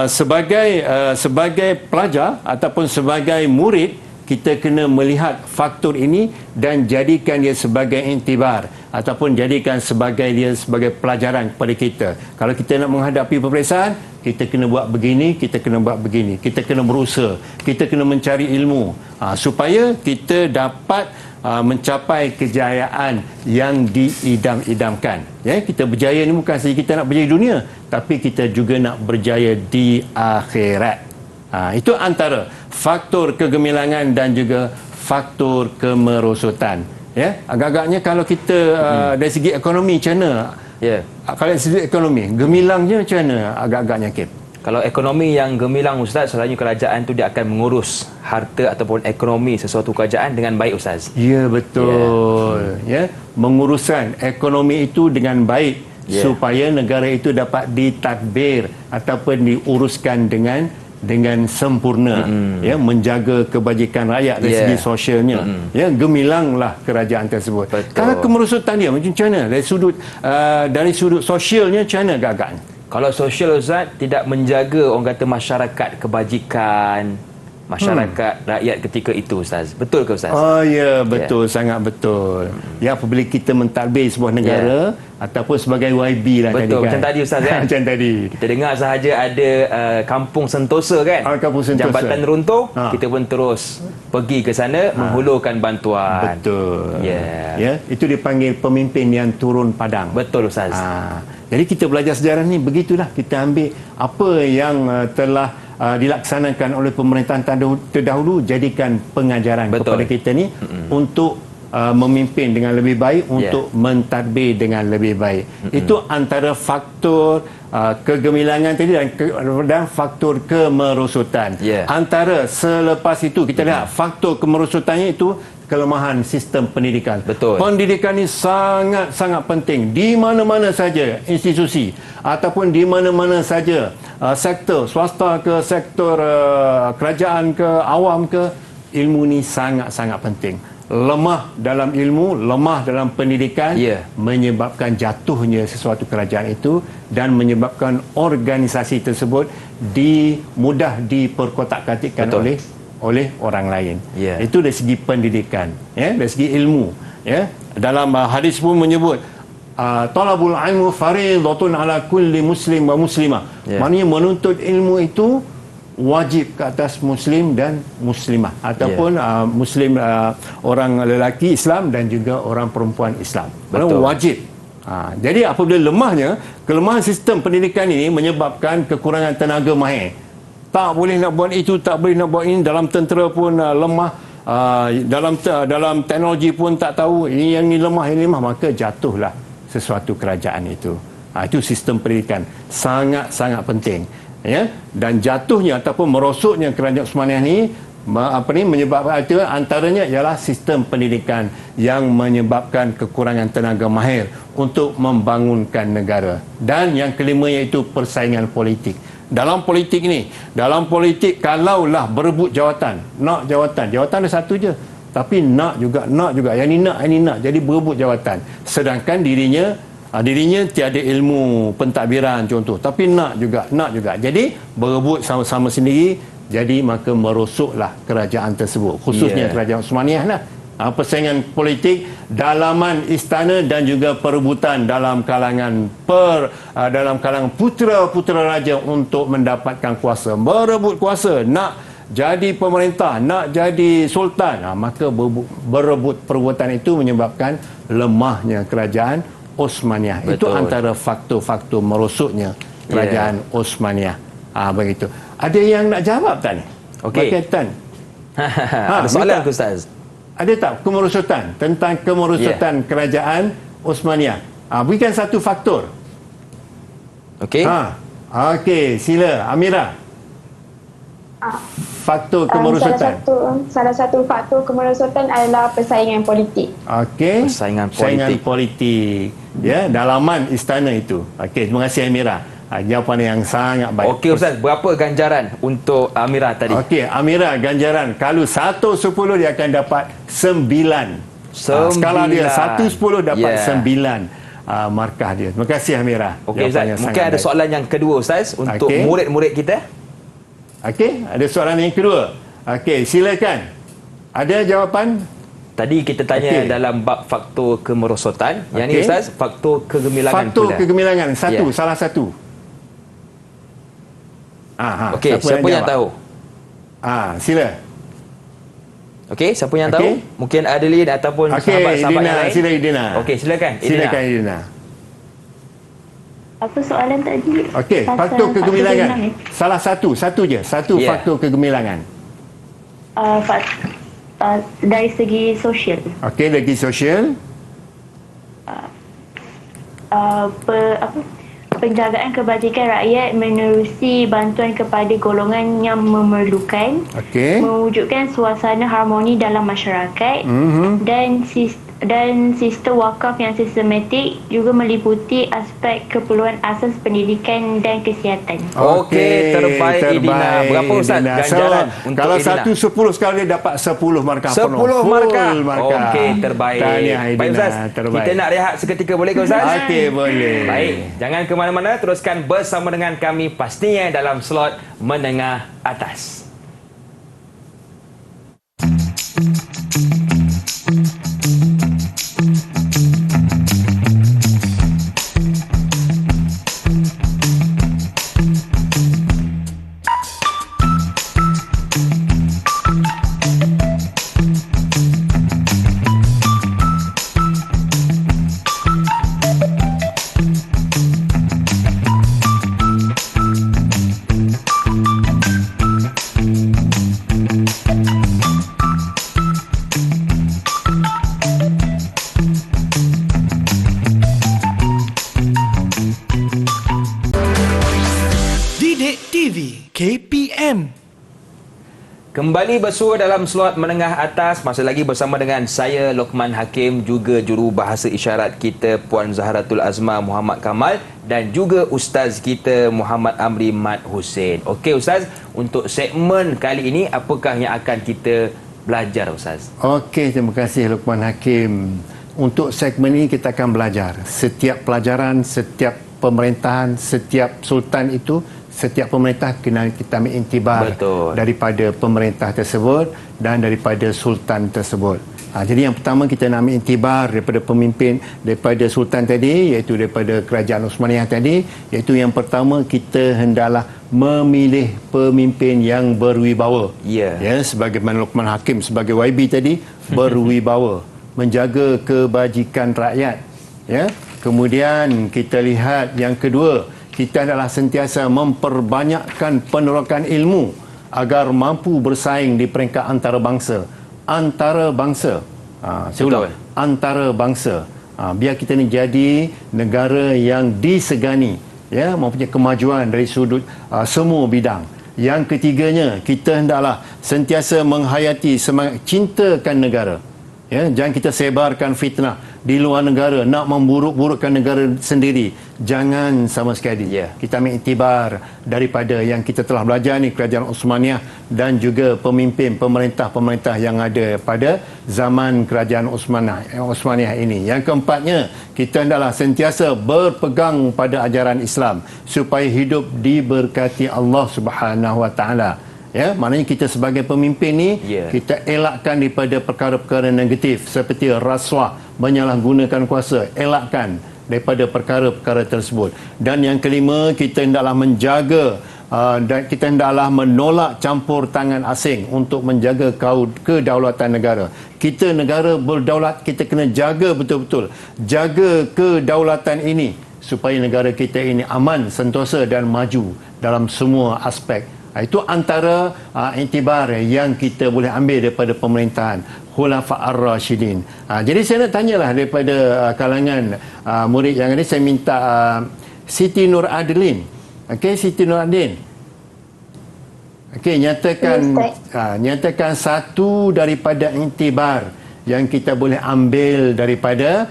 Speaker 3: sebagai pelajar ataupun sebagai murid, kita kena melihat faktor ini dan jadikan dia sebagai intibar ataupun jadikan sebagai pelajaran kepada kita. Kalau kita nak menghadapi peperiksaan, kita kena buat begini, kita kena buat begini, kita kena berusaha, kita kena mencari ilmu supaya kita dapat mencapai kejayaan yang diidam-idamkan. Kita berjaya ni bukan saja kita nak berjaya dunia, tapi kita juga nak berjaya di akhirat. Itu antara faktor kegemilangan dan juga faktor kemerosotan. Agak-agaknya kalau kita dari segi ekonomi macam mana? Kalau dari segi ekonomi, gemilangnya macam mana agak-agaknya, Kip?
Speaker 2: Kalau ekonomi yang gemilang, Ustaz, selalunya kerajaan tu dia akan mengurus harta ataupun ekonomi sesuatu kerajaan dengan baik, Ustaz.
Speaker 3: Ya, betul. Mengurusan ekonomi itu dengan baik supaya negara itu dapat ditadbir ataupun diuruskan dengan sempurna. Menjaga kebajikan rakyat dari segi sosialnya. Gemilanglah kerajaan tersebut.
Speaker 2: Betul.
Speaker 3: Kalau kemerosotan dia macam mana dari sudut sosialnya, macam mana agak-agaknya?
Speaker 2: Kalau sosial, Ustaz, tidak menjaga orang kata masyarakat kebajikan, masyarakat rakyat ketika itu, Ustaz. Betul ke, Ustaz?
Speaker 3: Betul, sangat betul. Apabila kita mentadbir sebuah negara ataupun sebagai YB lah.
Speaker 2: Betul, macam tadi, Ustaz, kan?
Speaker 3: Macam tadi.
Speaker 2: Kita dengar sahaja ada kampung Sentosa, kan?
Speaker 3: Kampung Sentosa.
Speaker 2: Jambatan runtuh, kita pun terus pergi ke sana menghulurkan bantuan.
Speaker 3: Betul. Itu dipanggil pemimpin yang turun padang.
Speaker 2: Betul, Ustaz.
Speaker 3: Jadi kita belajar sejarah ni begitulah, kita ambil apa yang telah dilaksanakan oleh pemerintahan terdahulu, jadikan pengajaran kepada kita ni untuk memimpin dengan lebih baik, untuk mentadbir dengan lebih baik. Itu antara faktor kegemilangan tadi dan faktor kemerosotan. Antara selepas itu kita lihat faktor kemerosotannya itu kelemahan sistem pendidikan.
Speaker 2: Betul.
Speaker 3: Pendidikan ini sangat-sangat penting di mana-mana saja institusi ataupun di mana-mana saja sektor swasta ke sektor kerajaan ke awam ke, ilmu ni sangat-sangat penting. Lemah dalam ilmu, lemah dalam pendidikan menyebabkan jatuhnya sesuatu kerajaan itu dan menyebabkan organisasi tersebut mudah diperkotak-katikkan oleh orang lain. Itu dari segi pendidikan, dari segi ilmu. Dalam hadis pun menyebut talabul ilmu fardhatun ala kulli muslim wa muslimah. Maknanya menuntut ilmu itu wajib ke atas muslim dan muslimah ataupun muslim orang lelaki Islam dan juga orang perempuan Islam. Wajib. Jadi apabila kelemahan sistem pendidikan ini menyebabkan kekurangan tenaga mahir. Tak boleh nak buat itu, tak boleh nak buat ini, dalam tentera pun lemah, dalam teknologi pun tak tahu, ini yang ini lemah, maka jatuhlah sesuatu kerajaan itu. Itu sistem pendidikan sangat-sangat penting. Dan jatuhnya ataupun merosotnya kerajaan Uthmaniyah ni menyebabkan antaranya ialah sistem pendidikan yang menyebabkan kekurangan tenaga mahir untuk membangunkan negara. Dan yang kelima iaitu persaingan politik. Dalam politik kalaulah berebut jawatan, nak jawatan ada satu je, tapi nak juga, yang ni nak, jadi berebut jawatan. Sedangkan dirinya tiada ilmu pentadbiran contoh, tapi nak juga. Jadi berebut sama-sama sendiri, jadi maka merosotlah kerajaan tersebut, khususnya kerajaan Uthmaniyah lah. Persaingan politik, dalaman istana dan juga perebutan dalam kalangan putera-putera raja untuk mendapatkan kuasa, berebut kuasa, nak jadi pemerintah, nak jadi sultan, maka berebut perbuatan itu menyebabkan lemahnya kerajaan Uthmaniyah. Itu antara faktor-faktor merosotnya kerajaan Uthmaniyah. Begitu. Ada yang nak jawab tak ni? Berkaitan.
Speaker 2: Ada soalan ke Ustaz?
Speaker 3: Ada tak tentang kemerosotan kerajaan Uthmaniyah? Berikan satu faktor. Okey, sila Amira. Faktor kemerosotan.
Speaker 1: Salah satu faktor kemerosotan adalah persaingan politik.
Speaker 3: Persaingan politik. Dalaman istana itu. Terima kasih Amira. Jawapan yang sangat baik.
Speaker 2: Okey Ustaz, berapa ganjaran untuk Amira tadi?
Speaker 3: Amira ganjaran kalau 1-10 dia akan dapat 9. Skala dia 1-10 dapat 9 markah dia. Terima kasih Amira.
Speaker 2: Okey Ustaz, mungkin ada soalan yang kedua Ustaz untuk murid-murid kita.
Speaker 3: Ada soalan yang kedua. Silakan. Ada jawapan?
Speaker 2: Tadi kita tanya dalam bab faktor kemerosotan. Yang ni Ustaz, faktor kegemilangan
Speaker 3: pula. Faktor kegemilangan salah satu. Siapa yang tahu? Sila.
Speaker 2: Siapa yang tahu? Mungkin Adeline ataupun sahabat-sahabat yang lain.
Speaker 3: Sila Idina.
Speaker 2: Silakan
Speaker 3: Idina.
Speaker 4: Apa soalan tadi?
Speaker 3: Faktor kegemilangan. Salah satu je. Faktor kegemilangan.
Speaker 4: Dari segi sosial.
Speaker 3: Dari sosial.
Speaker 4: Penjagaan kebajikan rakyat menerusi bantuan kepada golongan yang memerlukan, mewujudkan suasana harmoni dalam masyarakat, dan sistem wakaf yang sistematik juga meliputi aspek keperluan asas pendidikan dan kesihatan.
Speaker 2: Terbaik Idina. Berapa Ustaz ganjaran untuk
Speaker 3: kalau
Speaker 2: Idina?
Speaker 3: 1-10 sekali dia dapat 10 markah
Speaker 2: 10 markah.
Speaker 3: Terbaik.
Speaker 2: Baik Ustaz, kita nak rehat seketika, boleh ke Ustaz?
Speaker 3: Boleh.
Speaker 2: Baik, jangan ke mana-mana, teruskan bersama dengan kami pastinya dalam slot menengah atas.
Speaker 7: TV KPN.
Speaker 2: Kembali bersua dalam slot menengah atas. Masih lagi bersama dengan saya Lokman Hakim, juga jurubahasa isyarat kita Puan Zahratul Azma Muhammad Kamal dan juga Ustaz kita Muhammad Amri Mat Hussein. Okey Ustaz, untuk segmen kali ini apakah yang akan kita belajar Ustaz?
Speaker 3: Okey, terima kasih Lokman Hakim. Untuk segmen ini kita akan belajar setiap pelajaran, setiap pemerintahan, setiap sultan itu, setiap pemerintah kena kita ambil intibar daripada pemerintah tersebut dan daripada sultan tersebut. Jadi yang pertama kita nak ambil intibar daripada pemimpin, daripada sultan tadi, iaitu daripada kerajaan Osmaniyah tadi, iaitu yang pertama kita hendaklah memilih pemimpin yang berwibawa. Ya, sebagaimana Lokman Hakim sebagai YB tadi, berwibawa, menjaga kebajikan rakyat. Ya. Kemudian kita lihat yang kedua, kita adalah sentiasa memperbanyakkan penerokan ilmu agar mampu bersaing di peringkat antarabangsa. Antarabangsa. Saya ulang. Antarabangsa. Biar kita ni jadi negara yang disegani, ya, mempunyai kemajuan dari sudut semua bidang. Yang ketiganya, kita hendaklah sentiasa menghayati semangat cintakan negara. Ya, jangan kita sebarkan fitnah di luar negara, nak memburuk-burukkan negara sendiri. Jangan sama sekali. Kita ambil iktibar daripada yang kita telah belajar ni, kerajaan Osmaniyah dan juga pemimpin pemerintah-pemerintah yang ada pada zaman kerajaan Osmaniyah ini. Yang keempatnya, kita hendaklah sentiasa berpegang pada ajaran Islam supaya hidup diberkati Allah Subhanahu Wa Taala. Ya, maknanya kita sebagai pemimpin ni, kita elakkan daripada perkara-perkara negatif seperti rasuah, menyalahgunakan kuasa, elakkan daripada perkara-perkara tersebut. Dan yang kelima, kita hendaklah menjaga dan kita hendaklah menolak campur tangan asing untuk menjaga kedaulatan negara. Kita negara berdaulat, kita kena jaga betul-betul, jaga kedaulatan ini supaya negara kita ini aman, sentosa dan maju dalam semua aspek. Itu antara iktibar yang kita boleh ambil daripada pemerintahan Khulafa Ar-Rashidin. Jadi saya nak tanyalah daripada kalangan murid yang ada, saya minta Siti Nur Adeline. Okey, Siti Nur Adeline. Okey, nyatakan satu daripada iktibar yang kita boleh ambil daripada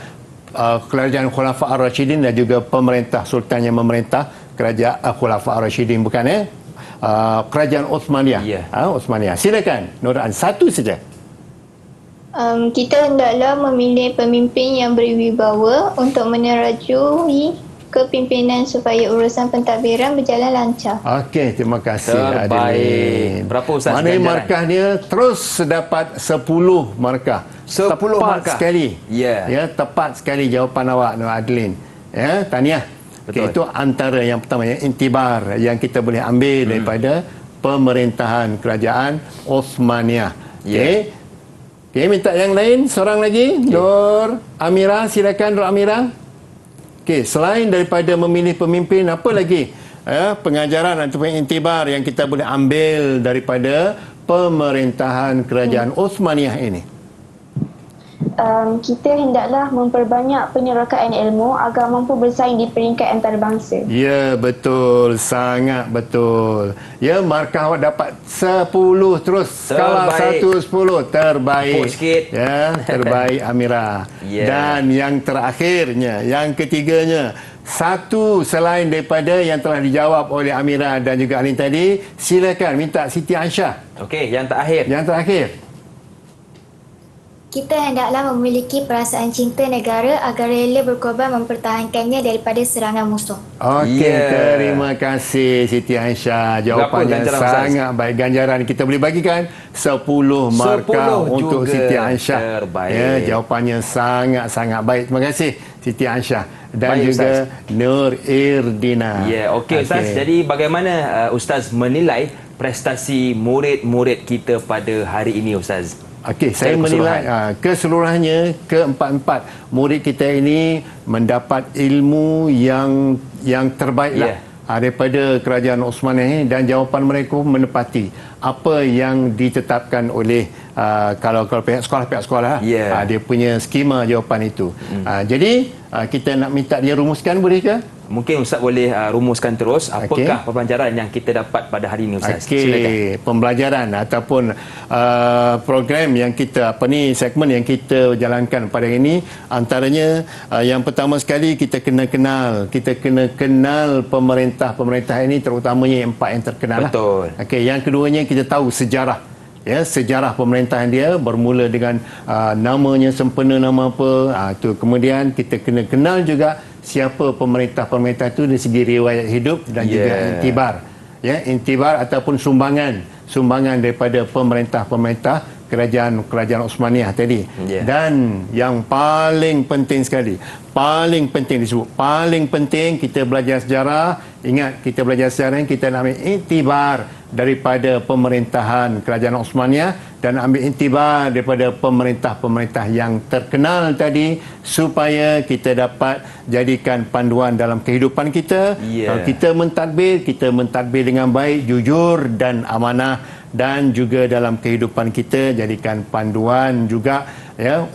Speaker 3: kerajaan Khulafa Ar-Rashidin dan juga pemerintah sultan yang memerintah kerajaan Khulafa Ar-Rashidin, bukan kerajaan Osmaniyah. Osmaniyah. Silakan Nur An, satu saja.
Speaker 5: Kita hendaklah memilih pemimpin yang berwibawa untuk menerajui kepimpinan supaya urusan pentadbiran berjalan lancar.
Speaker 3: Okey, terima kasih
Speaker 2: Terbaik. Berapa Ustaz?
Speaker 3: Maknanya markah dia terus dapat 10 markah.
Speaker 2: 10
Speaker 3: tepat
Speaker 2: markah
Speaker 3: sekali. Ya, tepat sekali jawapan awak Nur Adeline. Ya, tahniah. Okay, itu antara yang pertama, yang intibar yang kita boleh ambil daripada pemerintahan kerajaan Osmaniyah. Okey. Okey, minta yang lain, seorang lagi. Nur Amira, silakan Nur Amira. Okey, selain daripada memilih pemimpin, apa lagi pengajaran ataupun intibar yang kita boleh ambil daripada pemerintahan kerajaan Osmaniyah ini?
Speaker 1: Kita hendaklah memperbanyak penyertaan ilmu agar mampu bersaing di peringkat antarabangsa.
Speaker 3: Ya, betul. Sangat betul. Ya, markah awak dapat 10 terus. Skala 1-10. Terbaik. Ya, terbaik Amira. Dan yang terakhirnya, yang ketiganya, satu selain daripada yang telah dijawab oleh Amira dan juga Alin tadi, silakan minta Siti Aisyah.
Speaker 2: Okey, yang terakhir.
Speaker 3: Yang terakhir.
Speaker 6: Kita hendaklah memiliki perasaan cinta negara agar rela berkorban mempertahankannya daripada serangan musuh.
Speaker 3: Okey, terima kasih Siti Aisyah. Jawapannya sangat baik. Ganjaran kita boleh bagikan 10 markah untuk Siti Aisyah.
Speaker 2: Terbaik.
Speaker 3: Ya, jawapannya sangat-sangat baik. Terima kasih Siti Aisyah dan baik, juga Ustaz. Nur Irdina.
Speaker 2: Ya, okey Ustaz. Jadi bagaimana Ustaz menilai prestasi murid-murid kita pada hari ini Ustaz?
Speaker 3: Okey, saya menilai keseluruhannya keempat-empat murid kita ini mendapat ilmu yang terbaiklah daripada kerajaan Osmaniyah ini, dan jawapan mereka menepati apa yang ditetapkan oleh kalau pihak sekolah
Speaker 2: dia
Speaker 3: punya skema jawapan itu. Jadi kita nak minta dia rumuskan, boleh ke?
Speaker 2: Mungkin Ustaz boleh rumuskan terus apakah pembelajaran yang kita dapat pada hari ini, Ustaz. Silakan.
Speaker 3: Pembelajaran ataupun program yang kita segmen yang kita jalankan pada hari ini, antaranya yang pertama sekali kita kena kenal pemerintah ini, terutamanya 4 yang terkenal.
Speaker 2: Betul.
Speaker 3: Yang keduanya kita tahu sejarah. Sejarah pemerintahan dia bermula dengan namanya sempena nama apa. Tu kemudian kita kena kenal juga siapa pemerintah-pemerintah itu dari segi riwayat hidup dan juga intibar ataupun sumbangan daripada pemerintah-pemerintah kerajaan Osmaniyah tadi. Dan yang paling penting sekali, paling penting kita belajar sejarah. Ingat, kita belajar sejarah, kita nak ambil intibar daripada pemerintahan kerajaan Osmaniyah dan ambil intibar daripada pemerintah-pemerintah yang terkenal tadi, supaya kita dapat jadikan panduan dalam kehidupan kita. Kalau kita mentadbir dengan baik, jujur dan amanah, dan juga dalam kehidupan kita jadikan panduan juga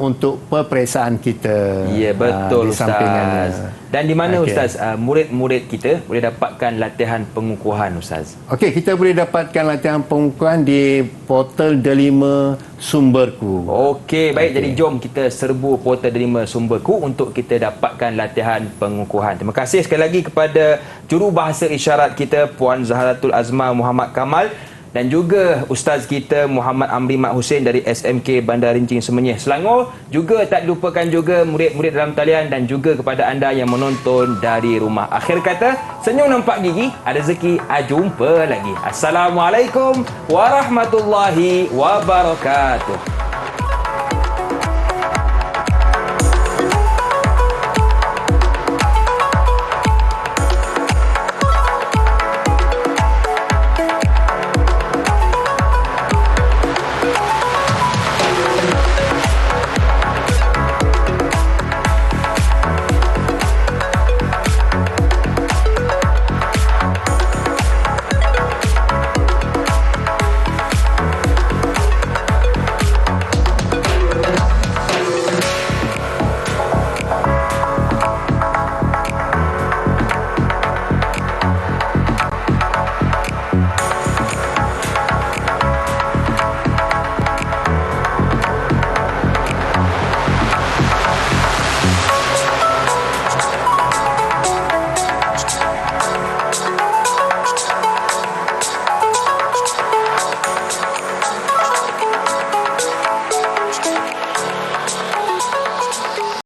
Speaker 3: untuk peperiksaan kita.
Speaker 2: Ya, betul, Ustaz. Dan di mana Ustaz murid-murid kita boleh dapatkan latihan pengukuhan, Ustaz?
Speaker 3: Kita boleh dapatkan latihan pengukuhan di portal Delima Sumberku.
Speaker 2: Baik. Jadi jom kita serbu portal Delima Sumberku untuk kita dapatkan latihan pengukuhan. Terima kasih sekali lagi kepada jurubahasa isyarat kita Puan Zahratul Azma Muhammad Kamal, dan juga Ustaz kita Muhammad Amri Mat Hussein dari SMK Bandar Rincing Semenyih, Selangor. Juga tak dilupakan juga murid-murid dalam talian dan juga kepada anda yang menonton dari rumah. Akhir kata, senyum nampak gigi, ada rezeki, jumpa lagi. Assalamualaikum warahmatullahi wabarakatuh.